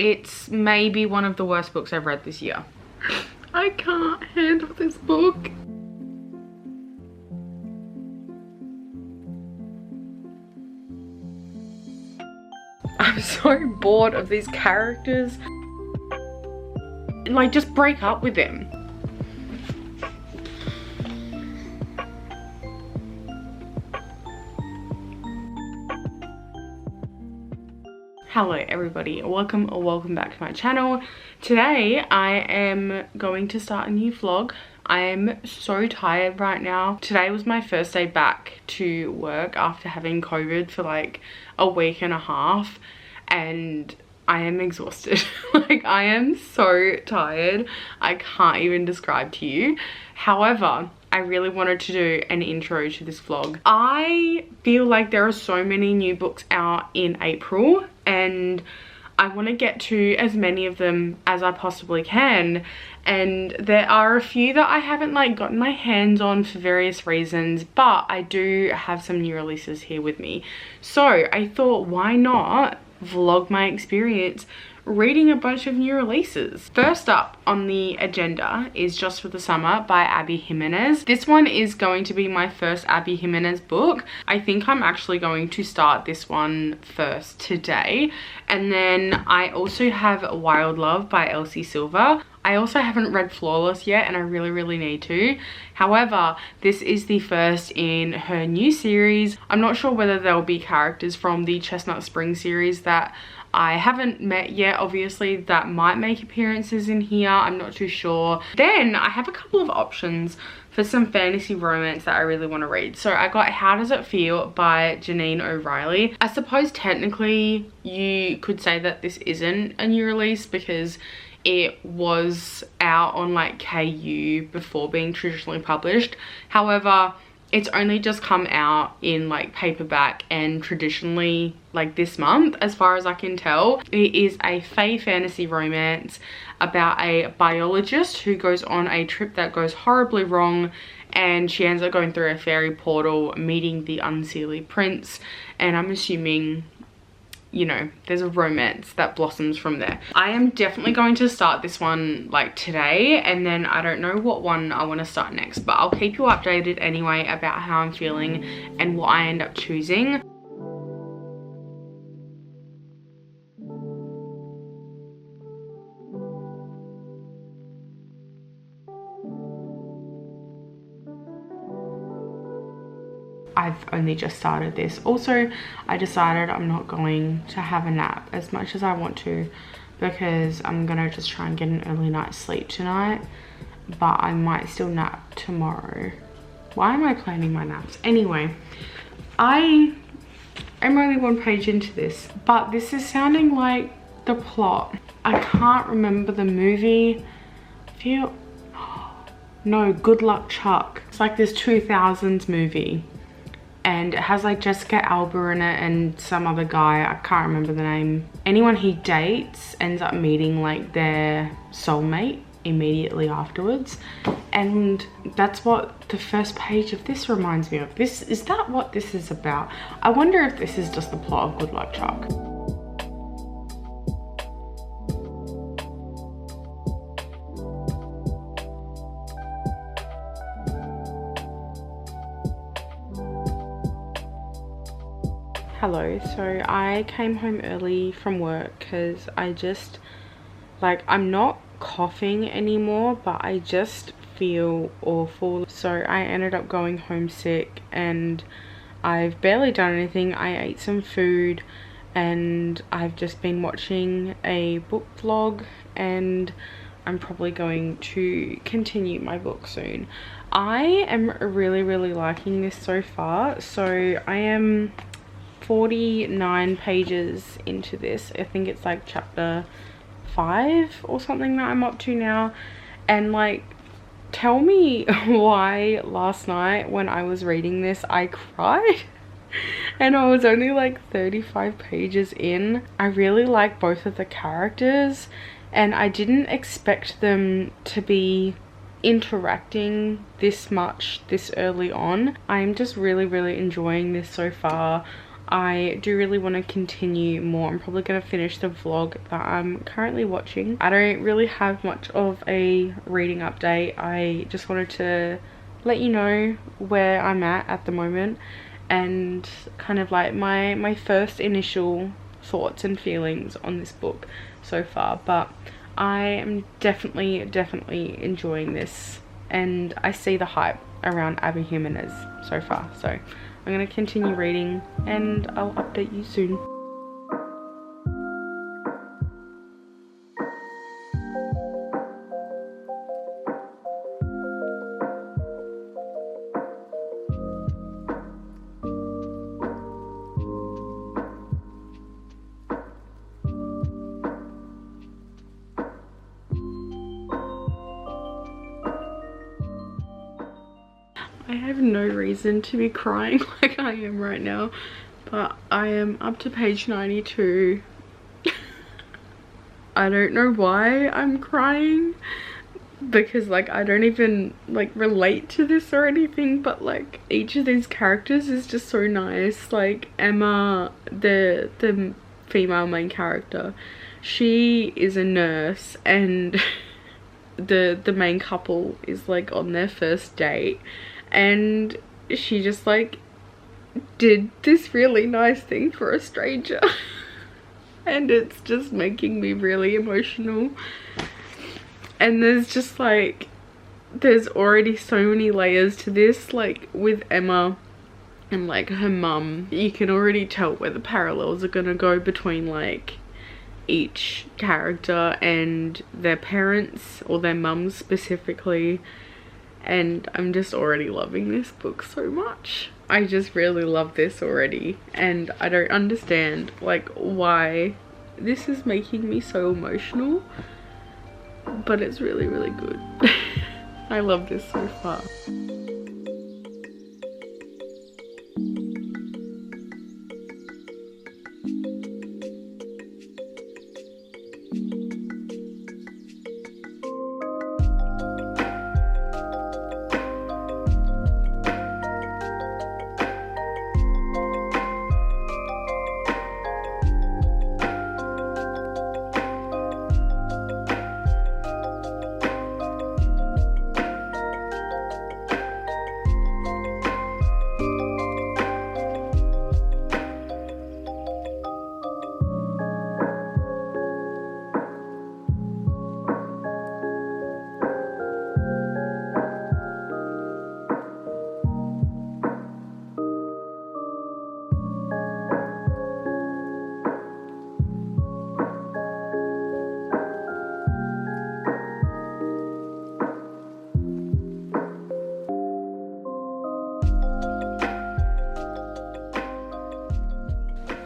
It's maybe one of the worst books I've read this year. I can't handle this book. I'm so bored of these characters. Like, just break up with them. Hello everybody, welcome back to my channel. Today I am going to start a new vlog. I am so tired right now. Today was my first day back to work after having COVID for like a week and a half, and I am exhausted. Like, I am so tired. I can't even describe to you. However, I really wanted to do an intro to this vlog. I feel like there are so many new books out in April, and I want to get to as many of them as I possibly can. And there are a few that I haven't like gotten my hands on for various reasons, but I do have some new releases here with me. So I thought, why not vlog my experience reading a bunch of new releases. First up on the agenda is Just for the Summer by Abby Jimenez. This one is going to be my first Abby Jimenez book. I think I'm actually going to start this one first today. And then I also have Wild Love by Elsie Silver. I also haven't read Flawless yet, and I really need to. However, this is the first in her new series. I'm not sure whether there'll be characters from the Chestnut Spring series that I haven't met yet, obviously, that might make appearances in here. I'm not too sure. Then I have a couple of options for some fantasy romance that I really want to read. So I got How Does It Feel by Janine O'Reilly. I suppose technically you could say that this isn't a new release because it was out on like KU before being traditionally published. However, it's only just come out in like paperback and traditionally like this month, as far as I can tell. It is a fae fantasy romance about a biologist who goes on a trip that goes horribly wrong, and she ends up going through a fairy portal, meeting the Unseelie Prince, and I'm assuming, you know, there's a romance that blossoms from there. I am definitely going to start this one like today, and then I don't know what one I want to start next, but I'll keep you updated anyway about how I'm feeling and what I end up choosing. I've only just started this. Also, I decided I'm not going to have a nap as much as I want to because I'm gonna just try and get an early night's sleep tonight, but I might still nap tomorrow. Why am I planning my naps? Anyway, I am only one page into this, but this is sounding like the plot. I can't remember the movie. No, Good Luck Chuck. It's like this 2000s movie, and it has like Jessica Alba in it and some other guy, I can't remember the name. Anyone he dates ends up meeting like their soulmate immediately afterwards, and that's what the first page of this reminds me of. Is that what this is about? I wonder if this is just the plot of Good Luck Chuck. Hello, so I came home early from work because I just, like, I'm not coughing anymore, but I just feel awful. So I ended up going home sick, and I've barely done anything. I ate some food, and I've just been watching a book vlog, and I'm probably going to continue my book soon. I am really liking this so far. So I am 49 pages into this. I think it's like chapter 5 or something that I'm up to now, and like, tell me why last night when I was reading this I cried and I was only like 35 pages in. I really like both of the characters, and I didn't expect them to be interacting this much this early on. I'm just really enjoying this so far. I do really want to continue more. I'm probably going to finish the vlog that I'm currently watching. I don't really have much of a reading update. I just wanted to let you know where I'm at the moment, and kind of like my first initial thoughts and feelings on this book so far. But I am definitely enjoying this, and I see the hype around Abby Jimenez so far, so I'm going to continue reading and I'll update you soon. I have no reason to be crying like I am right now, but I am up to page 92. I don't know why I'm crying, because like I don't even like relate to this or anything, but like each of these characters is just so nice. Like Emma, the female main character, she is a nurse, and the main couple is like on their first date, and she just like did this really nice thing for a stranger. And it's just making me really emotional. And there's just like, there's already so many layers to this, like with Emma and like her mum. You can already tell where the parallels are gonna go between like each character and their parents, or their mums specifically. And I'm just already loving this book so much. I just really love this already, and I don't understand like why this is making me so emotional, but it's really good. I love this so far.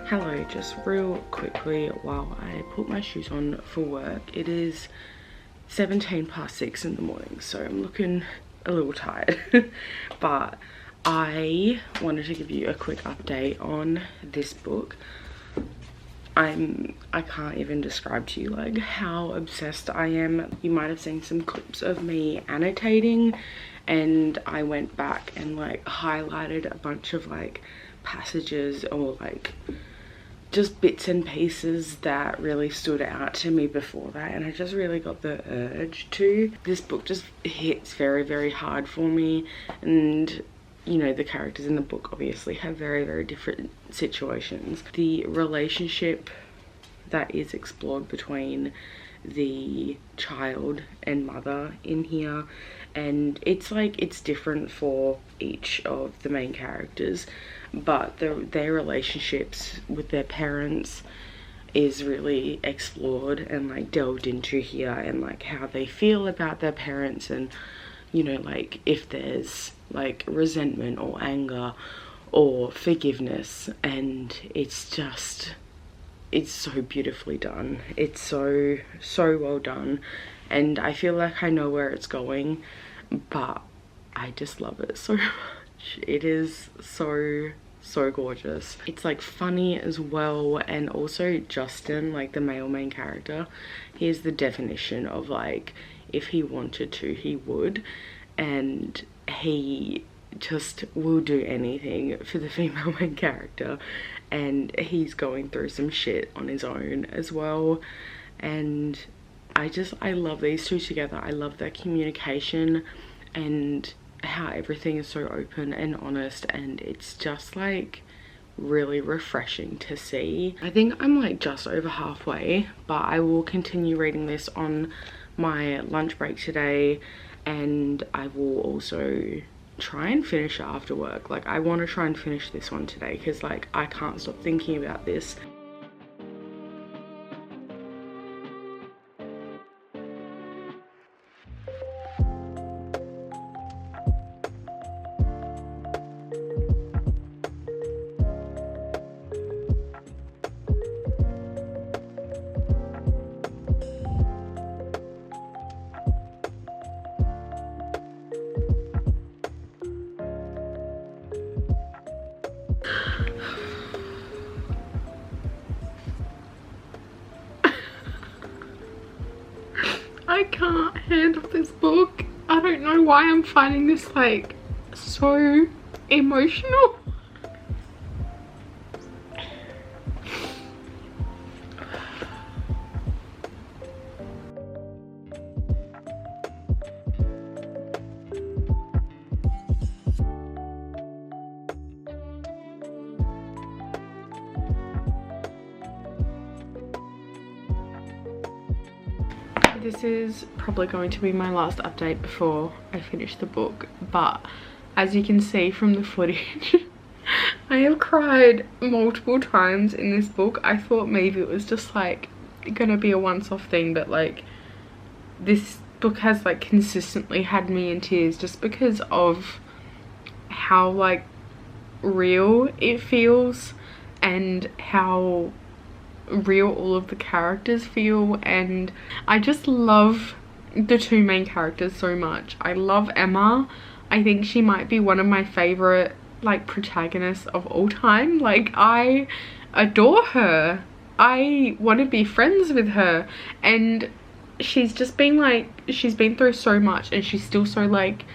Hello, just real quickly while I put my shoes on for work. It is 6:17 in the morning, so I'm looking a little tired. But I wanted to give you a quick update on this book. I can't even describe to you like how obsessed I am. You might have seen some clips of me annotating, and I went back and like highlighted a bunch of like passages, or like just bits and pieces that really stood out to me before that, and I just really got the urge to. This book just hits very hard for me, and you know, the characters in the book obviously have very different situations. The relationship that is explored between the child and mother in here, and it's like it's different for each of the main characters, but their relationships with their parents is really explored and like delved into here, and like how they feel about their parents, and you know, like if there's like resentment or anger or forgiveness. And it's just, it's so beautifully done. It's so well done, and I feel like I know where it's going, but I just love it so much. It is so gorgeous. It's like funny as well, and also Justin, like the male main character, he is the definition of like, if he wanted to he would, and he just will do anything for the female main character. and he's going through some shit on his own as well. And I love these two together. I love their communication and how everything is so open and honest, and it's just like really refreshing to see. I think I'm like just over halfway, but I will continue reading this on my lunch break today, and I will also try and finish it after work. Like, I want to try and finish this one today because like I can't stop thinking about this. I can't handle this book. I don't know why I'm finding this like so emotional. This is probably going to be my last update before I finish the book, but as you can see from the footage, I have cried multiple times in this book. I thought maybe it was just like gonna be a once-off thing, but like this book has like consistently had me in tears just because of how like real it feels and how real all of the characters feel. And I just love the two main characters so much. I love Emma. I think she might be one of my favorite like protagonists of all time. Like, I adore her. I want to be friends with her, and she's just been like, she's been through so much and she's still so like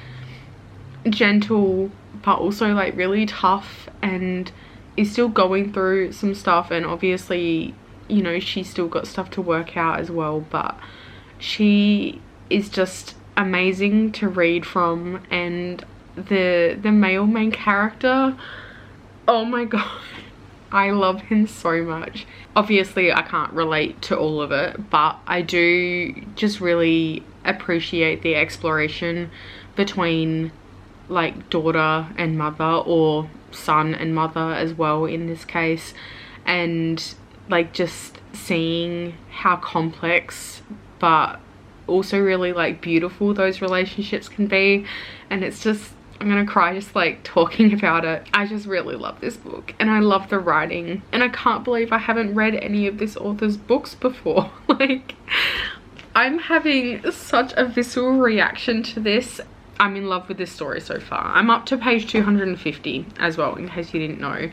gentle but also like really tough, and is still going through some stuff, and obviously, you know, she's still got stuff to work out as well, but she is just amazing to read from. And the male main character, oh my god, I love him so much. Obviously I can't relate to all of it, but I do just really appreciate the exploration between like daughter and mother, or son and mother as well in this case, and like just seeing how complex but also really like beautiful those relationships can be. And it's just, I'm gonna cry just like talking about it. I just really love this book, and I love the writing, and I can't believe I haven't read any of this author's books before. Like, I'm having such a visceral reaction to this. I'm in love with this story so far. I'm up to page 250 as well, in case you didn't know.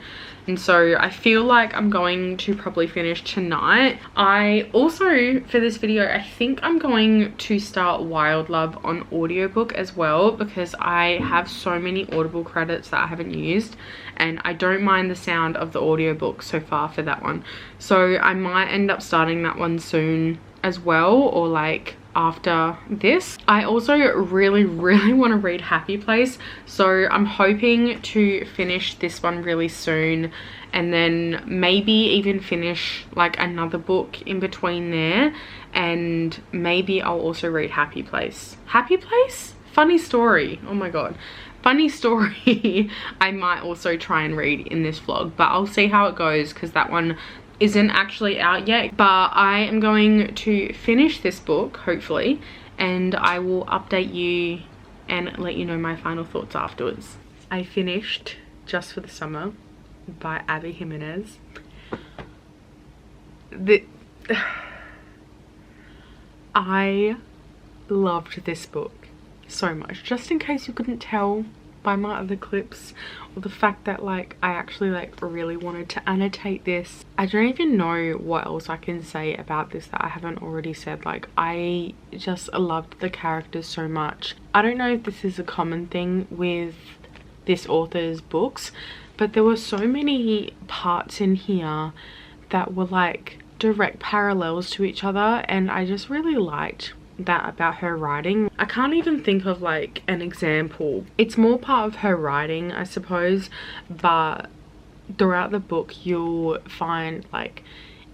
And so I feel like I'm going to probably finish tonight. I also, for this video, I think I'm going to start Wild Love on audiobook as well, because I have so many Audible credits that I haven't used, and I don't mind the sound of the audiobook so far for that one. So I might end up starting that one soon as well, or like after this. I also really want to read Happy Place, so I'm hoping to finish this one really soon, and then maybe even finish like another book in between there, and maybe I'll also read Happy Place. Happy Place? Funny story. Oh my god. Funny story. I might also try and read in this vlog, but I'll see how it goes, because that one isn't actually out yet. But I am going to finish this book, hopefully, and I will update you and let you know my final thoughts afterwards. I finished Just for the Summer by Abby Jimenez. I loved this book so much. Just in case you couldn't tell by my other clips, or the fact that like I actually like really wanted to annotate this. I don't even know what else I can say about this that I haven't already said. Like, I just loved the characters so much. I don't know if this is a common thing with this author's books, but there were so many parts in here that were like direct parallels to each other, and I just really liked that about her writing. I can't even think of like an example. It's more part of her writing, I suppose, but throughout the book you'll find like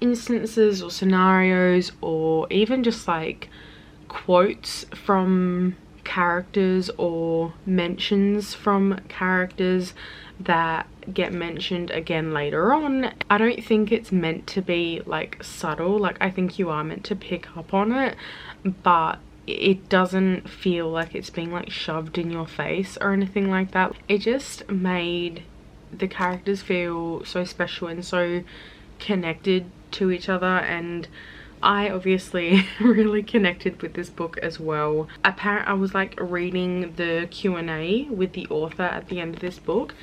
instances or scenarios or even just like quotes from characters or mentions from characters that get mentioned again later on. I don't think it's meant to be like subtle, like I think you are meant to pick up on it, but it doesn't feel like it's being like shoved in your face or anything like that. It just made the characters feel so special and so connected to each other, and I obviously really connected with this book as well. Apparently I was like reading the Q&A with the author at the end of this book,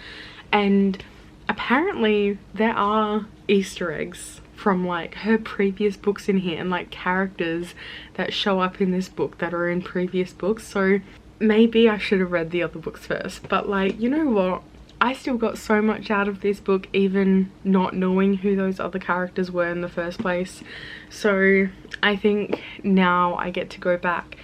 and apparently there are Easter eggs from like her previous books in here and like characters that show up in this book that are in previous books. So maybe I should have read the other books first, but like, you know what, I still got so much out of this book even not knowing who those other characters were in the first place. So I think now I get to go back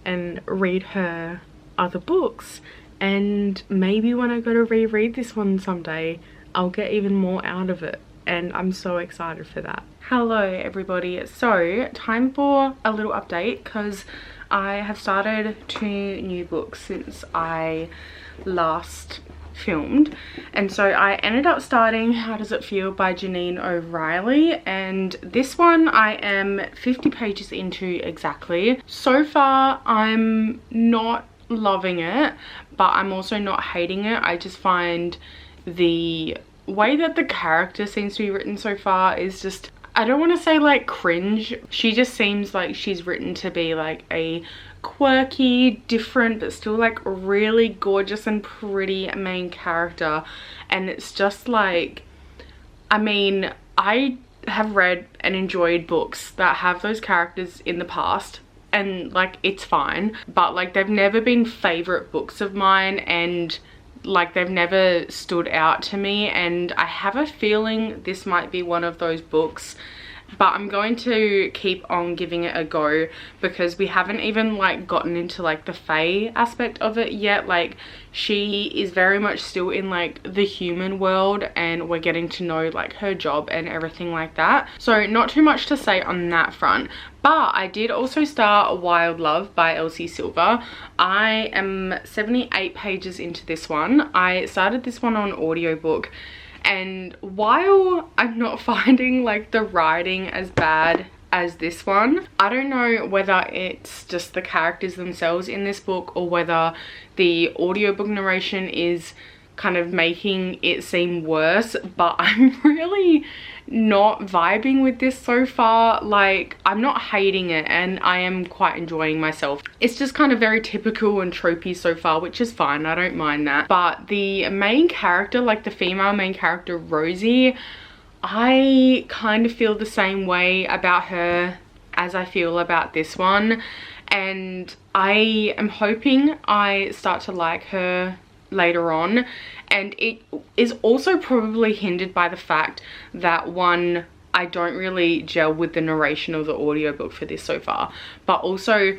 and read her other books, and maybe when I go to reread this one someday I'll get even more out of it, and I'm so excited for that. Hello everybody, so time for a little update because I have started 2 new books since I last filmed, and so I ended up starting How Does It Feel by Janine O'Reilly, and this one I am 50 pages into exactly. So far I'm not loving it, but I'm also not hating it. I just find the way that the character seems to be written so far is just, I don't want to say like cringe. She just seems like she's written to be like a quirky, different, but still like really gorgeous and pretty main character. And it's just like, I mean, I have read and enjoyed books that have those characters in the past, and like it's fine, but like they've never been favorite books of mine, and like they've never stood out to me, and I have a feeling this might be one of those books. But I'm going to keep on giving it a go because we haven't even like gotten into like the Fae aspect of it yet. Like she is very much still in like the human world, and we're getting to know like her job and everything like that. So not too much to say on that front. But I did also start Wild Love by Elsie Silver. I am 78 pages into this one. I started this one on audiobook, and while I'm not finding like the writing as bad as this one, I don't know whether it's just the characters themselves in this book or whether the audiobook narration is kind of making it seem worse, but I'm really not vibing with this so far. Like I'm not hating it, and I am quite enjoying myself. It's just kind of very typical and tropey so far, which is fine, I don't mind that. But the main character, like the female main character Rosie, I kind of feel the same way about her as I feel about this one, and I am hoping I start to like her later on. And it is also probably hindered by the fact that, one, I don't really gel with the narration of the audiobook for this so far, but also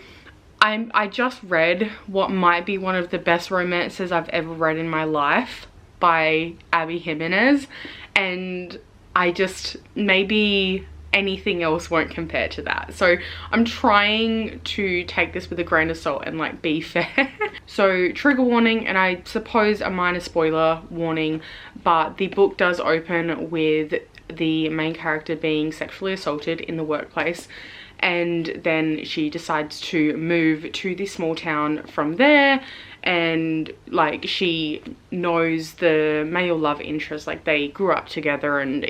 I just read what might be one of the best romances I've ever read in my life by Abby Jimenez, and I just, maybe anything else won't compare to that. So I'm trying to take this with a grain of salt and like be fair. So trigger warning, and I suppose a minor spoiler warning, but the book does open with the main character being sexually assaulted in the workplace, and then she decides to move to this small town from there, and like she knows the male love interest, like they grew up together, and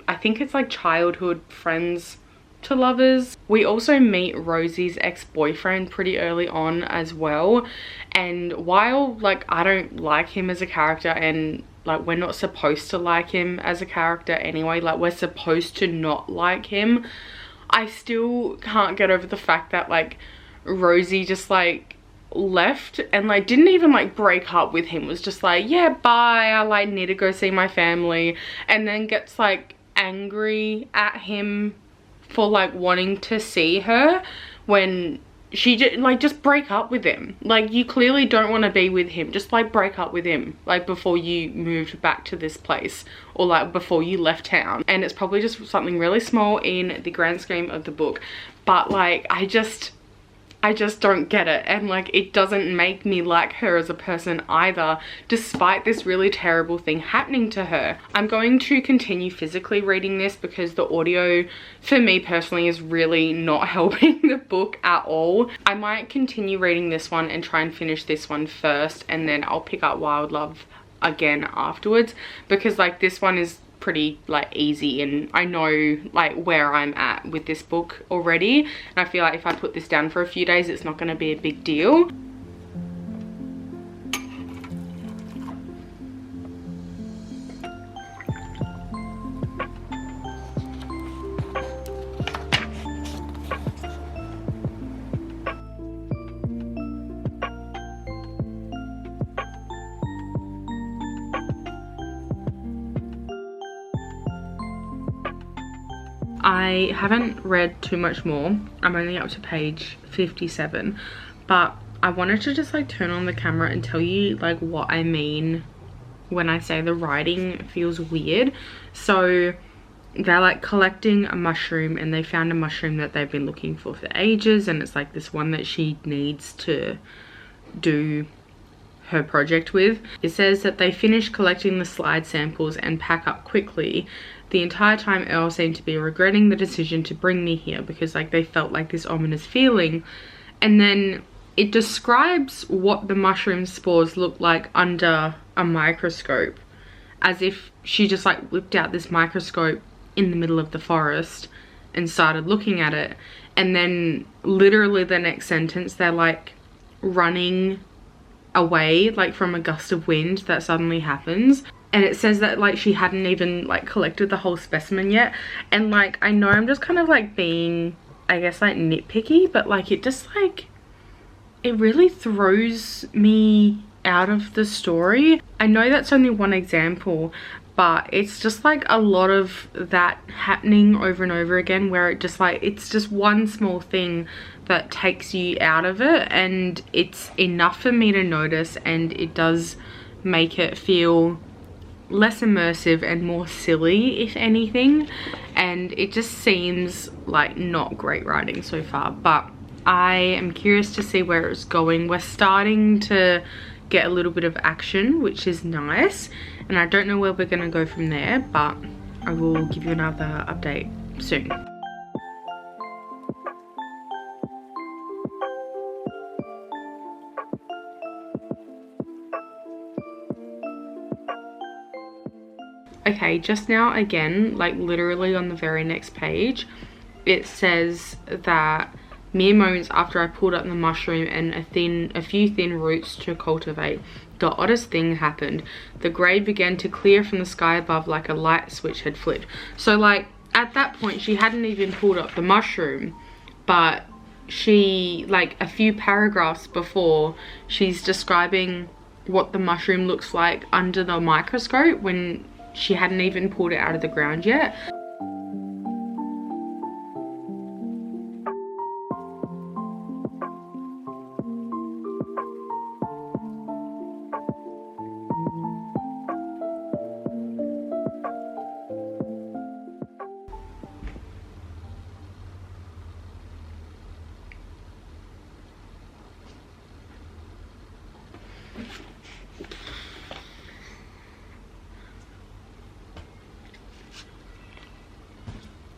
I think it's like childhood friends to lovers. We also meet Rosie's ex-boyfriend pretty early on as well, and while like I don't like him as a character, and like we're not supposed to like him as a character anyway, like we're supposed to not like him, I still can't get over the fact that like Rosie just like left and like didn't even like break up with him, was just like, yeah, bye, I like need to go see my family, and then gets like angry at him for like wanting to see her when she just break up with him. Like, you clearly don't want to be with him, just like break up with him like before you moved back to this place, or like before you left town. And it's probably just something really small in the grand scheme of the book, but like I just don't get it, and like it doesn't make me like her as a person either, despite this really terrible thing happening to her. I'm going to continue physically reading this because the audio for me personally is really not helping the book at all. I might continue reading this one and try and finish this one first, and then I'll pick up Wild Love again afterwards, because like this one is pretty like easy and I know like where I'm at with this book already, and I feel like if I put this down for a few days it's not going to be a big deal. I haven't read too much more. I'm only up to page 57, but I wanted to just like turn on the camera and tell you like what I mean when I say the writing feels weird. So they're like collecting a mushroom, and they found a mushroom that they've been looking for ages, and it's like this one that she needs to do her project with. It says that they finish collecting the slide samples and pack up quickly. The entire time Earl seemed to be regretting the decision to bring me here, because like they felt like this ominous feeling. And then it describes what the mushroom spores look like under a microscope, as if she just like whipped out this microscope in the middle of the forest and started looking at it. And then literally the next sentence they're like running away like from a gust of wind that suddenly happens. And it says that like she hadn't even like collected the whole specimen yet. And like I know I'm just kind of like being, I guess, like nitpicky, but like it just like it really throws me out of the story. I know that's only one example, but it's just like a lot of that happening over and over again, where it just like it's just one small thing that takes you out of it, and it's enough for me to notice, and it does make it feel less immersive and more silly, if anything. And it just seems like not great writing so far, but I am curious to see where it's going. We're starting to get a little bit of action, which is nice, and I don't know where we're gonna go from there, but I will give you another update soon. Okay, just now again, like literally on the very next page, it says that mere moments after I pulled up the mushroom and a few thin roots to cultivate, the oddest thing happened. The grey began to clear from the sky above like a light switch had flipped. So like at that point she hadn't even pulled up the mushroom, but she, like a few paragraphs before, she's describing what the mushroom looks like under the microscope when she hadn't even pulled it out of the ground yet.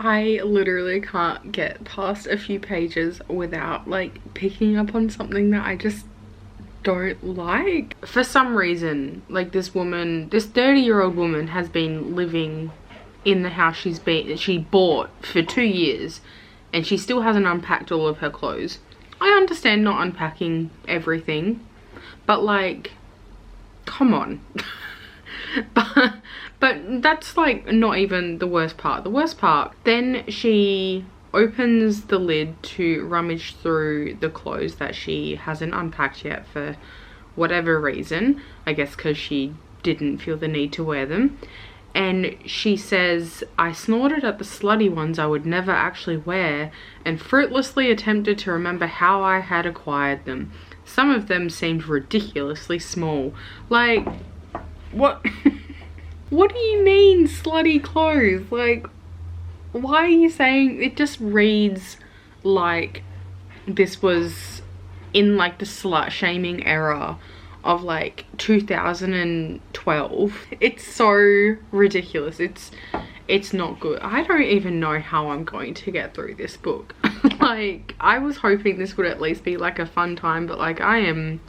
I literally can't get past a few pages without like picking up on something that I just don't like. For some reason, like this 30-year-old woman has been living in the house she bought for 2 years, and she still hasn't unpacked all of her clothes. I understand not unpacking everything, but like, come on. But that's like not even the worst part. The worst part, then she opens the lid to rummage through the clothes that she hasn't unpacked yet for whatever reason. I guess because she didn't feel the need to wear them. And she says, I snorted at the slutty ones I would never actually wear and fruitlessly attempted to remember how I had acquired them. Some of them seemed ridiculously small. Like, what? What do you mean slutty clothes? Like, why are you saying? It just reads like this was in like the slut shaming era of like 2012. It's so ridiculous. It's not good. I don't even know how I'm going to get through this book. Like, I was hoping this would at least be like a fun time, but like I am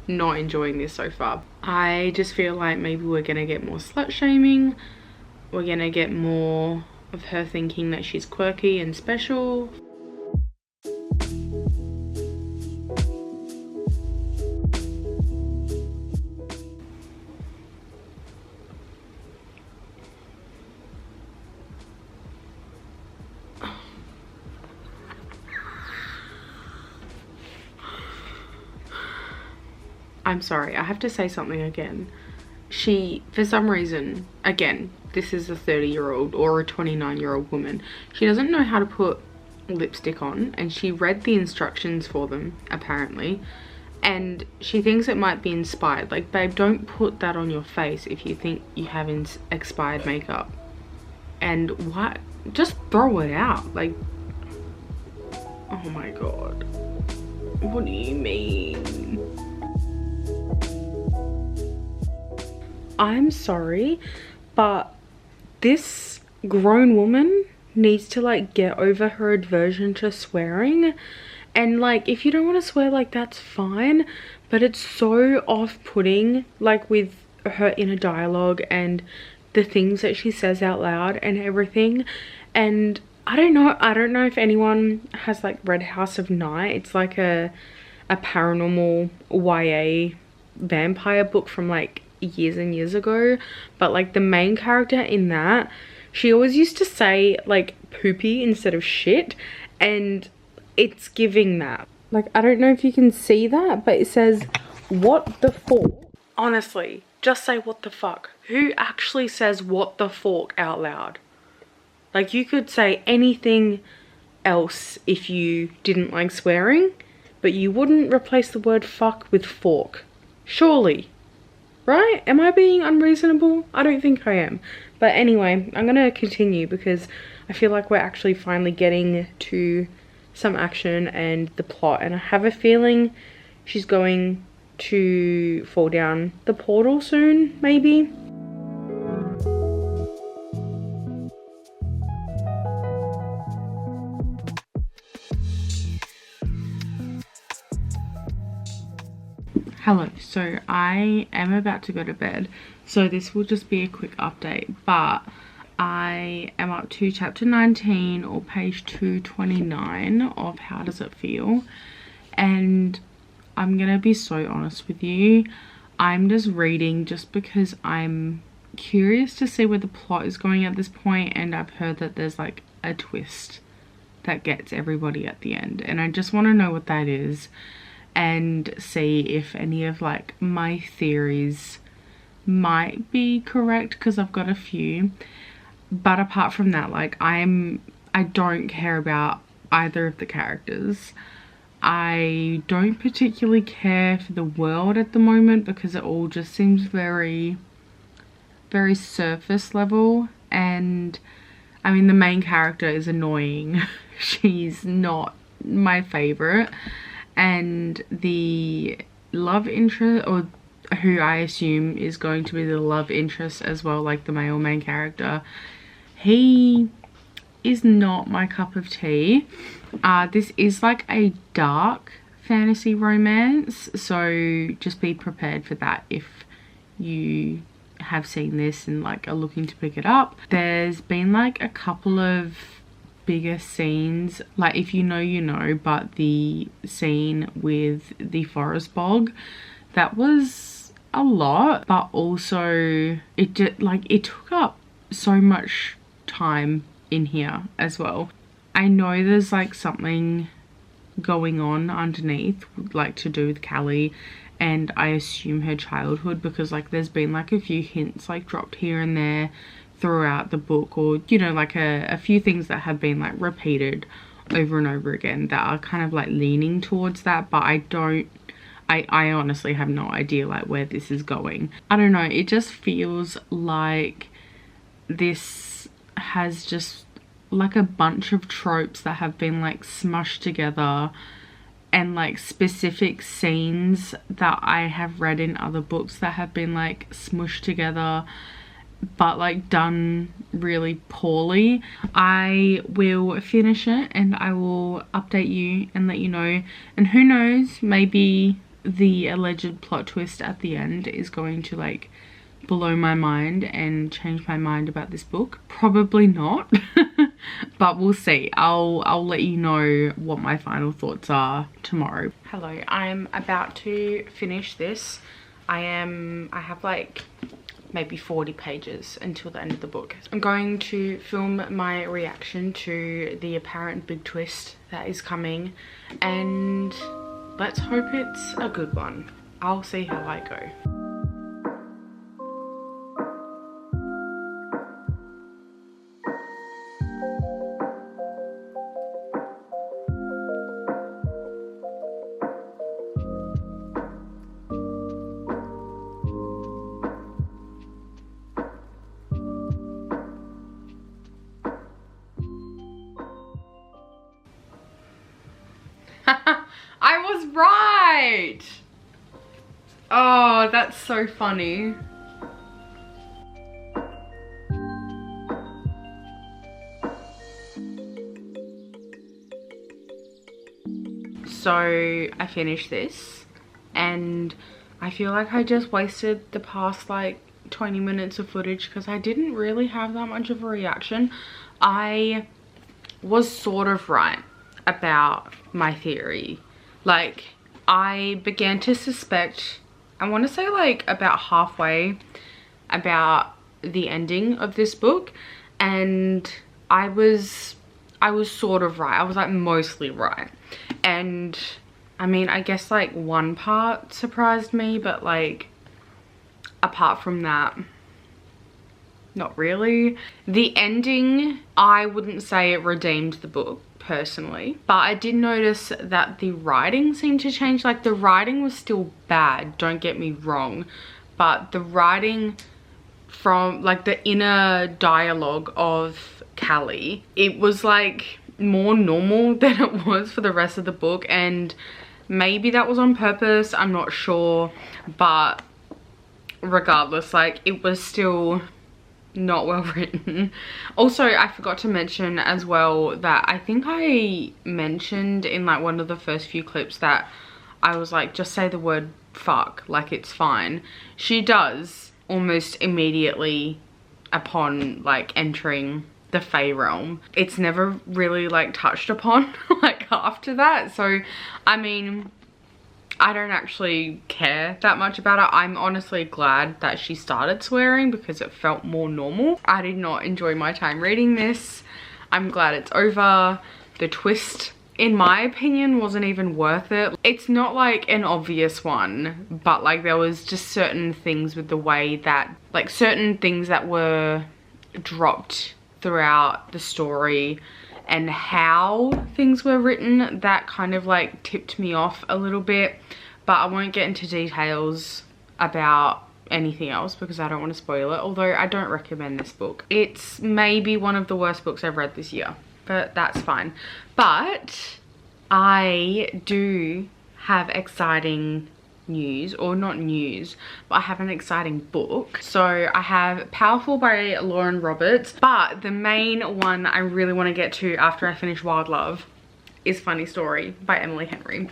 not enjoying this so far. I just feel like maybe we're gonna get more slut shaming. We're gonna get more of her thinking that she's quirky and special. I'm sorry, I have to say something again. She, for some reason, again, this is a 30-year-old or a 29-year-old woman. She doesn't know how to put lipstick on, and she read the instructions for them, apparently. And she thinks it might be inspired. Like, babe, don't put that on your face if you think you have expired makeup. And what? Just throw it out. Like, oh my god. What do you mean? I'm sorry, but this grown woman needs to like get over her aversion to swearing. And like, if you don't want to swear, like, that's fine, but it's so off-putting, like with her inner dialogue and the things that she says out loud and everything. And I don't know if anyone has like read House of Night. It's like a paranormal YA vampire book from like years and years ago, but like the main character in that, she always used to say like poopy instead of shit, and it's giving that. Like, I don't know if you can see that, but it says what the fork. Honestly, just say what the fuck. Who actually says what the fork out loud? Like, you could say anything else if you didn't like swearing, but you wouldn't replace the word fuck with fork. Surely. Right? Am I being unreasonable? I don't think I am. But anyway, I'm gonna continue because I feel like we're actually finally getting to some action and the plot, and I have a feeling she's going to fall down the portal soon, maybe. Hello, so I am about to go to bed, so this will just be a quick update, but I am up to chapter 19 or page 229 of How Does It Feel, and I'm gonna be so honest with you, I'm just reading just because I'm curious to see where the plot is going at this point, and I've heard that there's like a twist that gets everybody at the end, and I just want to know what that is and see if any of like my theories might be correct, because I've got a few. But apart from that, like, I don't care about either of the characters. I don't particularly care for the world at the moment because it all just seems very, very surface level. And I mean, the main character is annoying. She's not my favorite. And the love interest, or who I assume is going to be the love interest as well, like the male main character, he is not my cup of tea. This is like a dark fantasy romance, so just be prepared for that if you have seen this and like are looking to pick it up. There's been like a couple of bigger scenes, like if you know you know, but the scene with the forest bog, that was a lot, but also it took up so much time in here as well. I know there's like something going on underneath, like to do with Callie, and I assume her childhood, because like there's been like a few hints like dropped here and there throughout the book, or you know, like a few things that have been like repeated over and over again that are kind of like leaning towards that, but I honestly have no idea like where this is going. I don't know, it just feels like this has just like a bunch of tropes that have been like smushed together, and like specific scenes that I have read in other books that have been like smushed together but like done really poorly. I will finish it and I will update you and let you know, and who knows, maybe the alleged plot twist at the end is going to like blow my mind and change my mind about this book. Probably not. But we'll see. I'll let you know what my final thoughts are tomorrow. Hello, I'm about to finish this. I have like maybe 40 pages until the end of the book. I'm going to film my reaction to the apparent big twist that is coming, and let's hope it's a good one. I'll see how I go. I was right! Oh, that's so funny. So I finished this and I feel like I just wasted the past like 20 minutes of footage because I didn't really have that much of a reaction. I was sort of right about my theory. Like, I began to suspect, I want to say like about halfway, about the ending of this book, and I was sort of right. I was like mostly right. And I mean, I guess like one part surprised me, but like apart from that, not really. The ending, I wouldn't say it redeemed the book personally, but I did notice that the writing seemed to change. Like, the writing was still bad, don't get me wrong, but the writing from like the inner dialogue of Callie, it was like more normal than it was for the rest of the book, and maybe that was on purpose, I'm not sure, but regardless, like, it was still not well written. Also, I forgot to mention as well that I think I mentioned in like one of the first few clips that I was like, just say the word fuck, like it's fine. She does almost immediately upon like entering the Fae realm. It's never really like touched upon like after that. So I mean, I don't actually care that much about it. I'm honestly glad that she started swearing because it felt more normal. I did not enjoy my time reading this. I'm glad it's over. The twist, in my opinion, wasn't even worth it. It's not like an obvious one, but like there was just certain things with the way that, like certain things that were dropped throughout the story and how things were written that kind of like tipped me off a little bit. But I won't get into details about anything else because I don't want to spoil it, although I don't recommend this book. It's maybe one of the worst books I've read this year, but that's fine. But I do have exciting news, or not news, but I have an exciting book. So I have Powerful by Lauren Roberts, but the main one I really want to get to after I finish Wild Love is Funny Story by Emily Henry.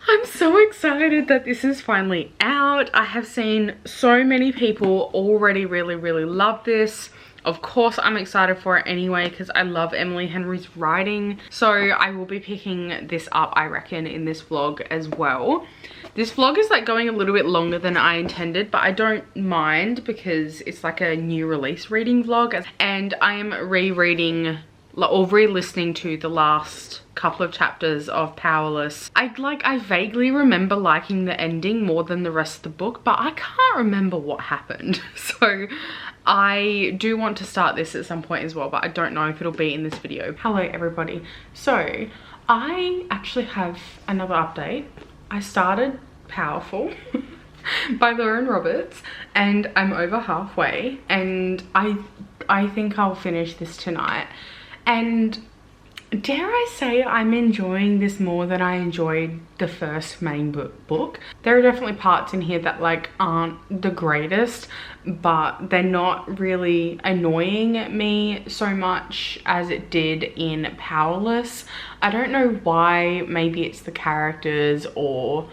I'm so excited that this is finally out. I have seen so many people already really love this. Of course, I'm excited for it anyway because I love Emily Henry's writing. So I will be picking this up, I reckon, in this vlog as well. This vlog is like going a little bit longer than I intended, but I don't mind because it's like a new release reading vlog, and I am rereading or re-listening to the last couple of chapters of Powerless, I vaguely remember liking the ending more than the rest of the book, but I can't remember what happened. So I do want to start this at some point as well, but I don't know if it'll be in this video. Hello everybody. So I actually have another update. I started Powerful by Lauren Roberts and I'm over halfway, and I think I'll finish this tonight. And dare I say I'm enjoying this more than I enjoyed the first main book. There are definitely parts in here that like aren't the greatest, but they're not really annoying me so much as it did in Powerless. I don't know why. Maybe it's the characters or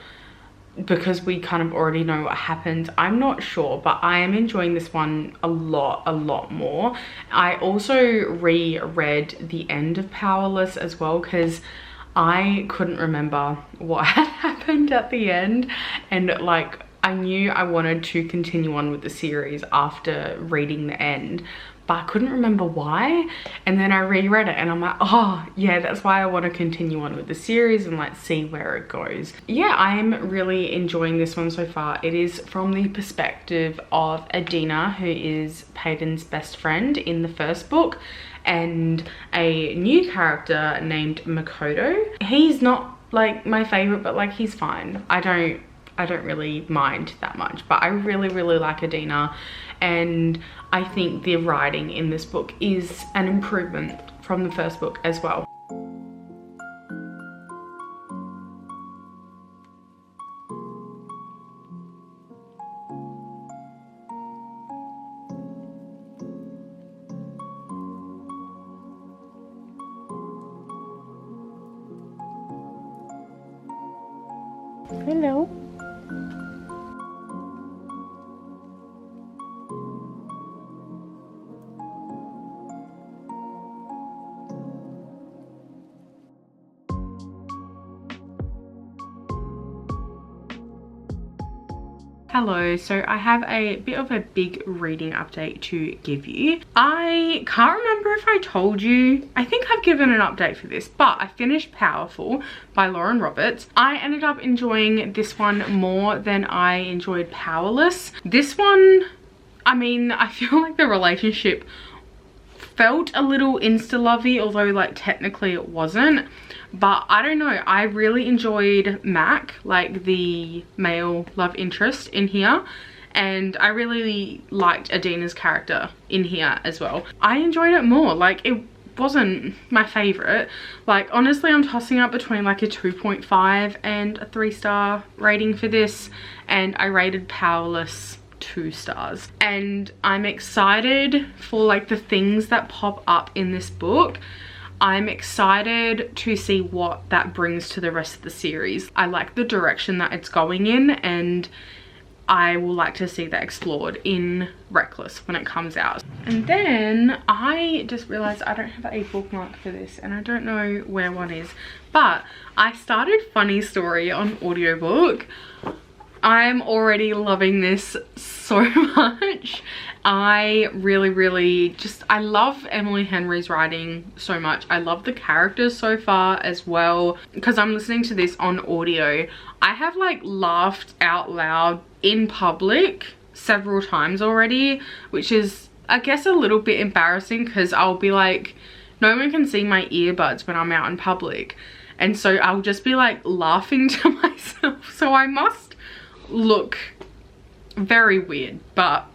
because we kind of already know what happens. I'm not sure, but I am enjoying this one a lot more. I also reread the end of Powerless as well because I couldn't remember what had happened at the end, and like I knew I wanted to continue on with the series after reading the end, but I couldn't remember why. And then I reread it and I'm like, oh yeah, that's why I want to continue on with the series and like see where it goes. Yeah, I'm really enjoying this one so far. It is from the perspective of Adina, who is Peyton's best friend in the first book, and a new character named Makoto. He's not like my favorite, but like he's fine. I don't really mind that much, but I really like Adina, and I think the writing in this book is an improvement from the first book as well. Hello. Hello, so I have a bit of a big reading update to give you. I can't remember if I told you. I think I've given an update for this, but I finished Powerful by Lauren Roberts. I ended up enjoying this one more than I enjoyed Powerless. This one, I mean, I feel like the relationship felt a little insta-lovey, although like technically it wasn't. But I don't know, I really enjoyed Mac, like the male love interest in here, and I really liked Adina's character in here as well. I enjoyed it more. Like, it wasn't my favorite. Like, honestly, I'm tossing up between like a 2.5 and a 3-star rating for this, and I rated Powerless 2 stars. And I'm excited for like the things that pop up in this book. I'm excited to see what that brings to the rest of the series. I like the direction that it's going in, and I will like to see that explored in Reckless when it comes out. And then I just realized I don't have a bookmark for this, and I don't know where one is, but I started Funny Story on audiobook. I'm already loving this so much. I really just, I love Emily Henry's writing so much. I love the characters so far as well. Because I'm listening to this on audio, I have like laughed out loud in public several times already, which is, I guess, a little bit embarrassing because I'll be like, no one can see my earbuds when I'm out in public. And so I'll just be like laughing to myself. So I must look very weird, but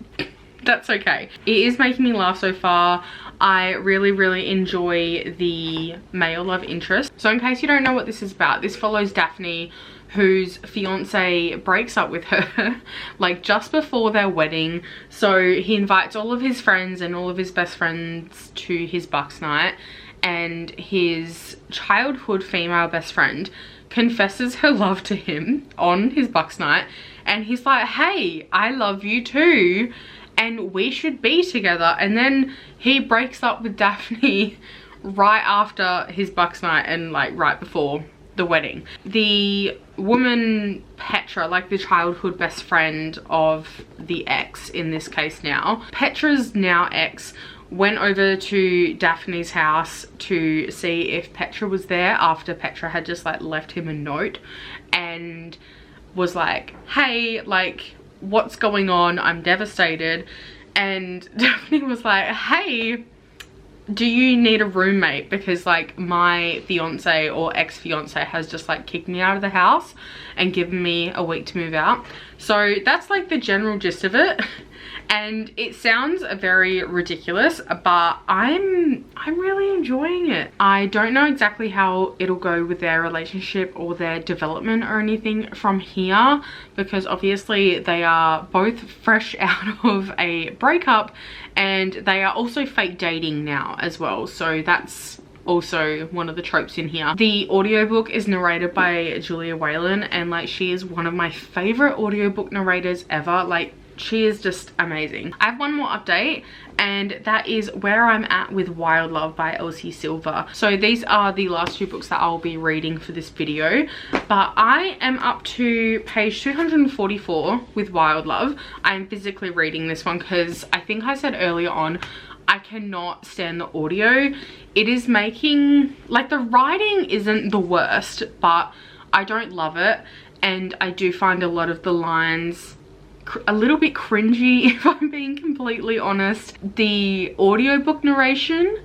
that's okay. It is making me laugh so far. I really enjoy the male love interest. So in case you don't know what this is about, this follows Daphne, whose fiance breaks up with her like just before their wedding. So he invites all of his friends and all of his best friends to his bucks night, and his childhood female best friend confesses her love to him on his bucks night, and he's like, hey, I love you too, and we should be together. And then he breaks up with Daphne right after his bucks night and like right before the wedding. The woman Petra, like the childhood best friend of the ex in this case now, Petra's now ex went over to Daphne's house to see if Petra was there after Petra had just like left him a note and was like, hey, like, what's going on? I'm devastated. And Daphne was like, hey, do you need a roommate? Because like my fiance or ex-fiance has just like kicked me out of the house and given me a week to move out. So that's like the general gist of it. And it sounds very ridiculous, but I'm really enjoying it. I don't know exactly how it'll go with their relationship or their development or anything from here, because obviously they are both fresh out of a breakup and they are also fake dating now as well. So that's also one of the tropes in here. The audiobook is narrated by Julia Whalen, and like she is one of my favorite audiobook narrators ever. Like, she is just amazing. I have one more update, and that is where I'm at with Wild Love by Elsie Silver. So these are the last two books that I'll be reading for this video, but I am up to page 244 with Wild Love. I'm physically reading this one because I think I said earlier on, I cannot stand the audio. It is making, like, the writing isn't the worst, but I don't love it, and I do find a lot of the lines a little bit cringy, if I'm being completely honest. The audiobook narration,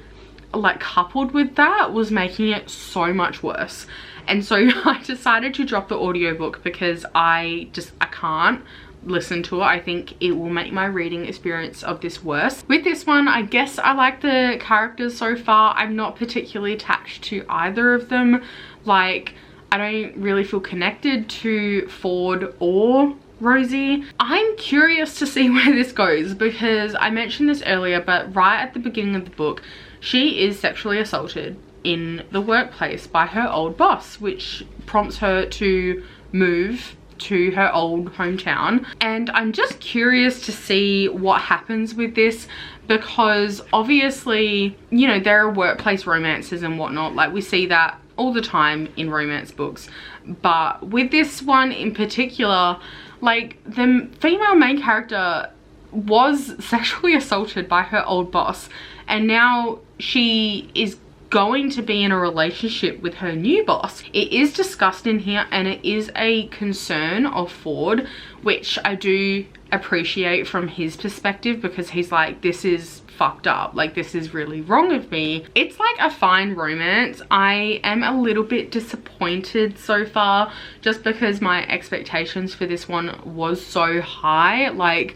like, coupled with that, was making it so much worse. And so I decided to drop the audiobook because I can't listen to it. I think it will make my reading experience of this worse. With this one, I guess I like the characters so far. I'm not particularly attached to either of them. Like, I don't really feel connected to Ford or Rosie. I'm curious to see where this goes because I mentioned this earlier, but right at the beginning of the book, she is sexually assaulted in the workplace by her old boss, which prompts her to move to her old hometown. And I'm just curious to see what happens with this, because obviously, you know, there are workplace romances and whatnot. Like, we see that all the time in romance books, but with this one in particular, like, the female main character was sexually assaulted by her old boss, and now she is going to be in a relationship with her new boss. It is discussed in here, and it is a concern of Ford, which I do appreciate from his perspective, because he's like, this is fucked up, like, this is really wrong of me. It's like a fine romance. I am a little bit disappointed so far, just because my expectations for this one was so high. Like,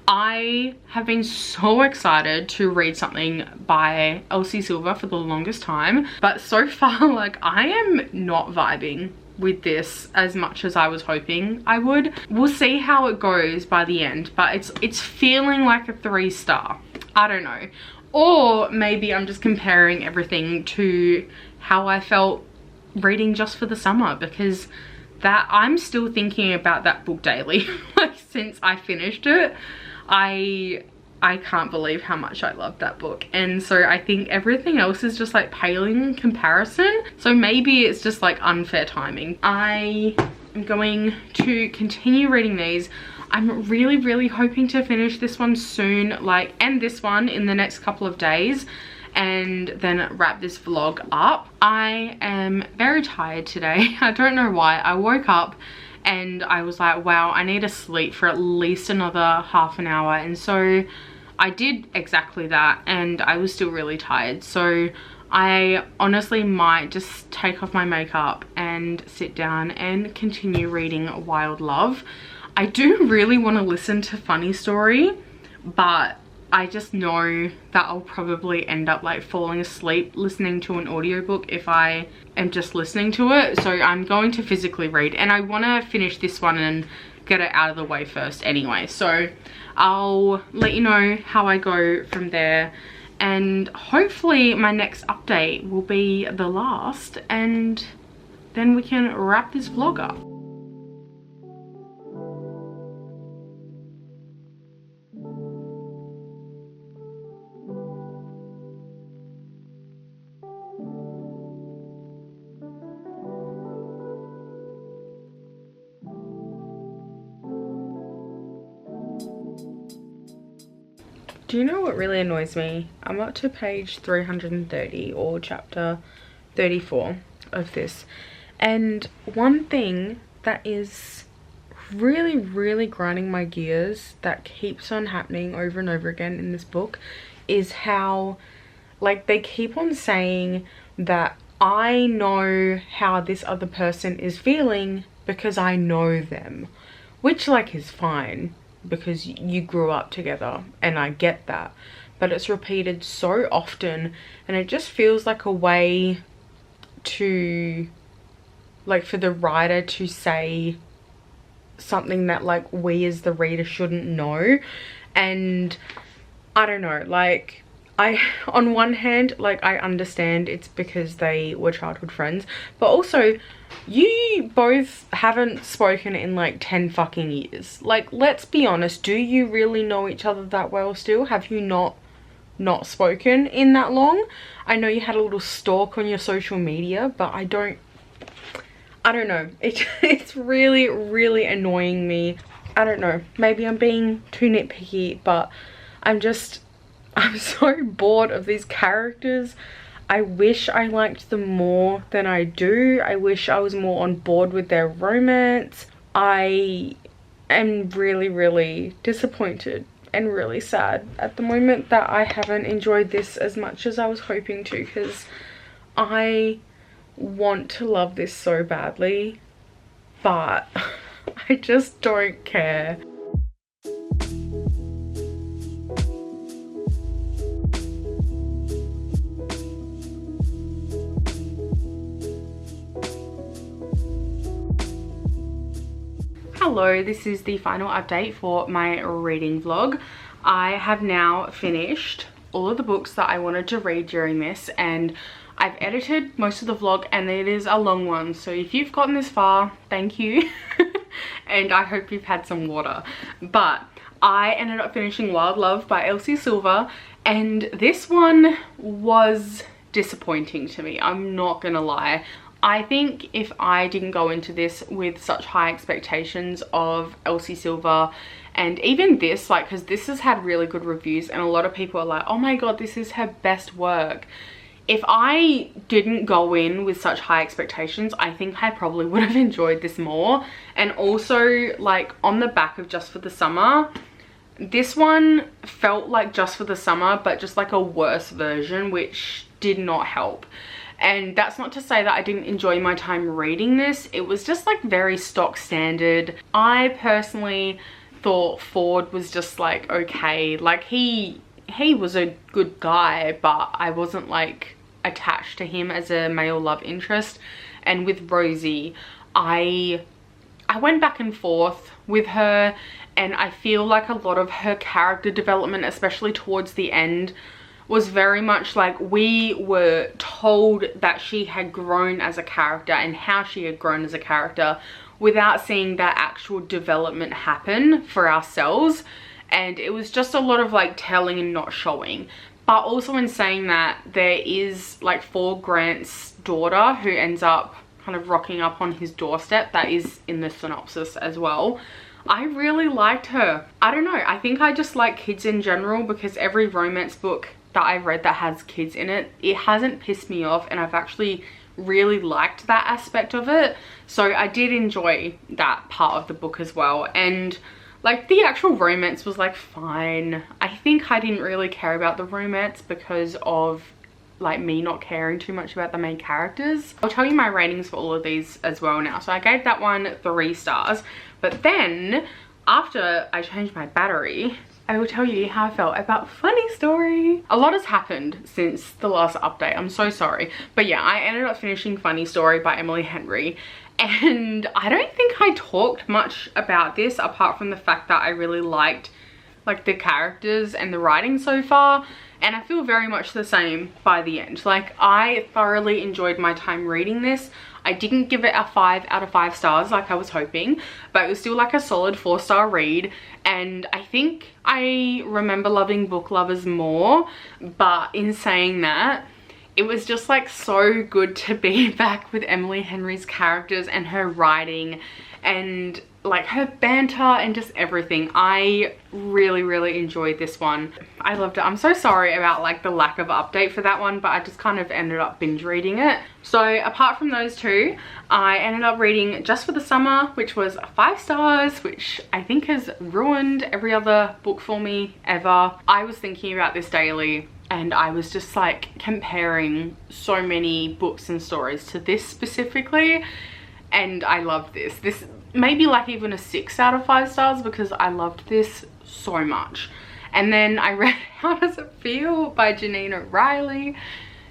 I have been so excited to read something by Elsie Silver for the longest time, but so far, like, I am not vibing with this as much as I was hoping I would. We'll see how it goes by the end, but it's feeling like a 3-star. I don't know. Or maybe I'm just comparing everything to how I felt reading Just for the Summer, because that I'm still thinking about that book daily. Like, since I finished it, I can't believe how much I loved that book. And so I think everything else is just like paling in comparison. So maybe it's just like unfair timing. I am going to continue reading these. I'm really hoping to finish this one soon, like end this one in the next couple of days, and then wrap this vlog up. I am very tired today. I don't know why. I woke up and I was like, wow, I need to sleep for at least another half an hour. And so I did exactly that, and I was still really tired. So I honestly might just take off my makeup and sit down and continue reading Wild Love. I do really want to listen to Funny Story, but I just know that I'll probably end up like falling asleep listening to an audiobook if I am just listening to it. So I'm going to physically read, and I want to finish this one and get it out of the way first anyway. So I'll let you know how I go from there, and hopefully my next update will be the last, and then we can wrap this vlog up. Do you know what really annoys me? I'm up to page 330 or chapter 34 of this, and one thing that is really grinding my gears that keeps on happening over and over again in this book is how, like, they keep on saying that I know how this other person is feeling because I know them, which, like, is fine because you grew up together and I get that, but it's repeated so often and it just feels like a way to, like, for the writer to say something that, like, we as the reader shouldn't know. And I don't know, like, on one hand, like, I understand it's because they were childhood friends, but also you both haven't spoken in like 10 fucking years. Like, let's be honest, do you really know each other that well still? Have you not spoken in that long? I know you had a little stalk on your social media, but I don't know. It's really annoying me. I don't know, maybe I'm being too nitpicky, but I'm so bored of these characters. I wish I liked them more than I do. I wish I was more on board with their romance. I am really disappointed and really sad at the moment that I haven't enjoyed this as much as I was hoping to, because I want to love this so badly, but I just don't care. Hello, this is the final update for my reading vlog. I have now finished all of the books that I wanted to read during this, and I've edited most of the vlog, and it is a long one, so if you've gotten this far, thank you. And I hope you've had some water. But I ended up finishing Wild Love by Elsie Silver, and this one was disappointing to me, I'm not gonna lie. I think if I didn't go into this with such high expectations of Elsie Silver, and even this, like, because this has had really good reviews and a lot of people are like, oh my god, this is her best work. If I didn't go in with such high expectations, I think I probably would have enjoyed this more. And also, like, on the back of Just for the Summer, this one felt like Just for the Summer, but just like a worse version, which did not help. And that's not to say that I didn't enjoy my time reading this. It was just like very stock standard. I personally thought Ford was just like okay. Like he was a good guy, but I wasn't like attached to him as a male love interest. And with Rosie, I went back and forth with her, and I feel like a lot of her character development, especially towards the end, was very much like we were told that she had grown as a character and how she had grown as a character without seeing that actual development happen for ourselves. And it was just a lot of like telling and not showing. But also in saying that, there is like for Grant's daughter who ends up kind of rocking up on his doorstep, that is in the synopsis as well. I really liked her. I don't know, I think I just like kids in general, because every romance book that I've read that has kids in it, it hasn't pissed me off, and I've actually really liked that aspect of it. So I did enjoy that part of the book as well. And like the actual romance was like fine. I think I didn't really care about the romance because of like me not caring too much about the main characters. I'll tell you my ratings for all of these as well now. So I gave that one 3 stars, but then after I changed my battery, I will tell you how I felt about Funny Story. A lot has happened since the last update, I'm so sorry. But yeah, I ended up finishing Funny Story by Emily Henry, and I don't think I talked much about this apart from the fact that I really liked like the characters and the writing so far, and I feel very much the same by the end. Like, I thoroughly enjoyed my time reading this. I didn't give it a 5 out of 5 stars like I was hoping, but it was still like a solid 4-star read. And I think I remember loving Book Lovers more, but in saying that, it was just like so good to be back with Emily Henry's characters and her writing and like her banter and just everything. I really enjoyed this one. I loved it. I'm so sorry about like the lack of update for that one, but I just kind of ended up binge reading it. So apart from those two, I ended up reading Just for the Summer, which was 5 stars, which I think has ruined every other book for me ever. I was thinking about this daily and I was just like comparing so many books and stories to this specifically, and I loved this. This maybe like even a 6 out of 5 stars because I loved this so much. And then I read How Does It Feel by Janine O'Reilly.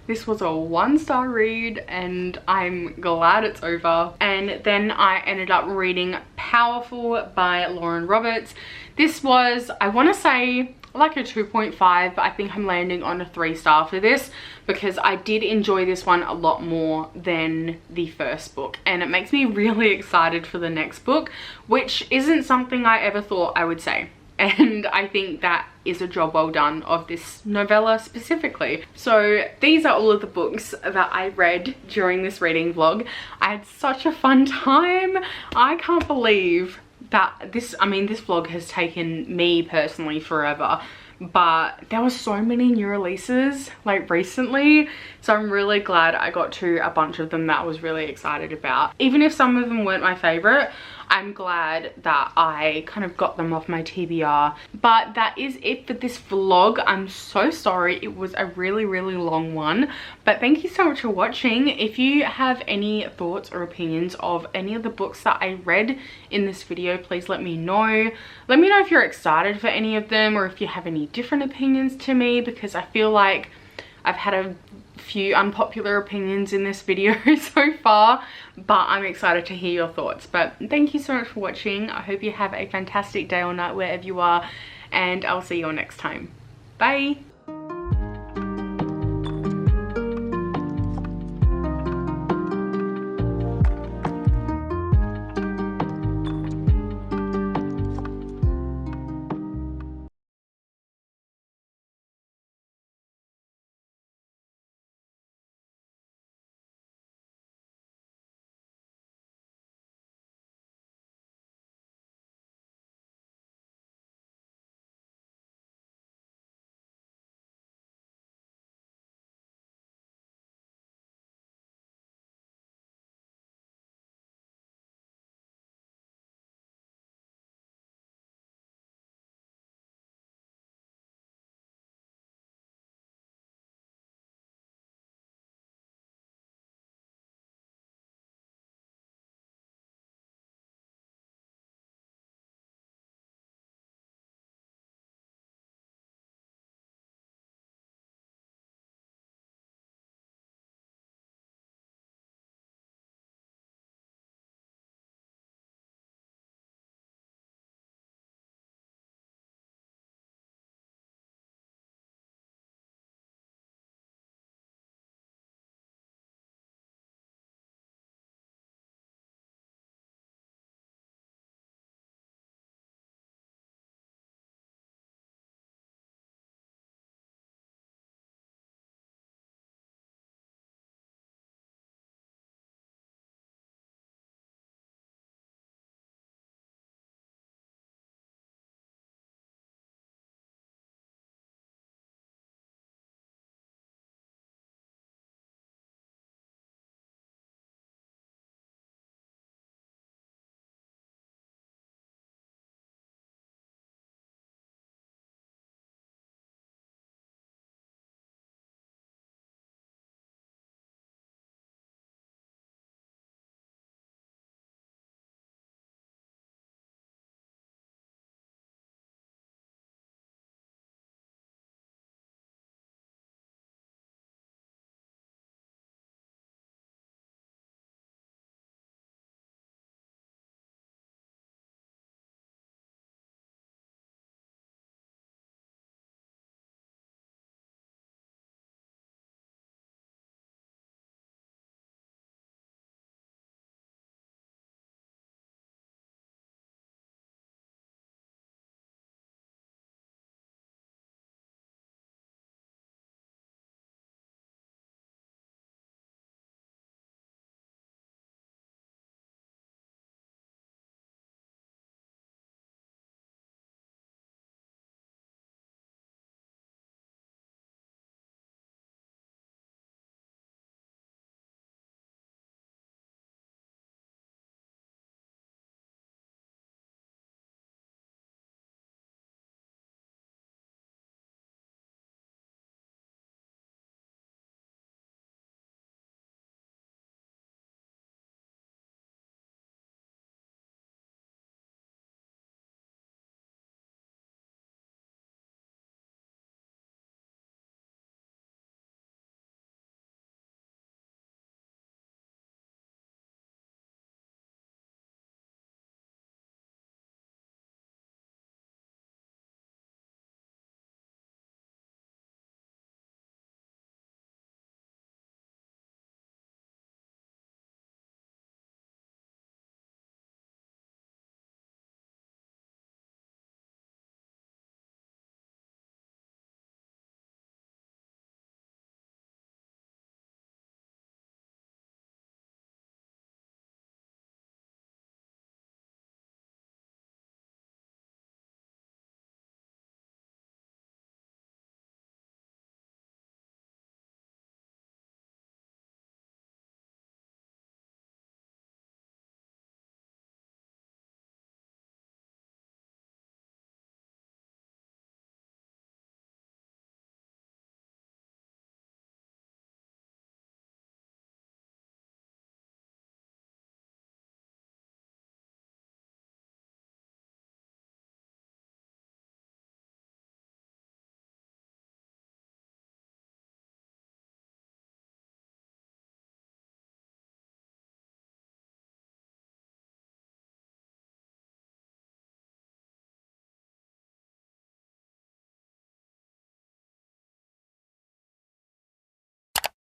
This was a 1-star read and I'm glad it's over. And then I ended up reading Powerful by Lauren Roberts. This was, I want to say, like a 2.5, but I think I'm landing on a 3-star for this because I did enjoy this one a lot more than the first book, and it makes me really excited for the next book, which isn't something I ever thought I would say. And I think that is a job well done of this novella specifically. So these are all of the books that I read during this reading vlog. I had such a fun time. I can't believe that this vlog has taken me personally forever, but there were so many new releases like recently, so I'm really glad I got to a bunch of them that I was really excited about. Even if some of them weren't my favorite, I'm glad that I kind of got them off my TBR. But that is it for this vlog. I'm so sorry it was a really long one, but thank you so much for watching. If you have any thoughts or opinions of any of the books that I read in this video, please let me know. Let me know if you're excited for any of them or if you have any different opinions to me, because I feel like I've had a few unpopular opinions in this video so far, but I'm excited to hear your thoughts. But thank you so much for watching. I hope you have a fantastic day or night wherever you are, and I'll see you all next time. Bye.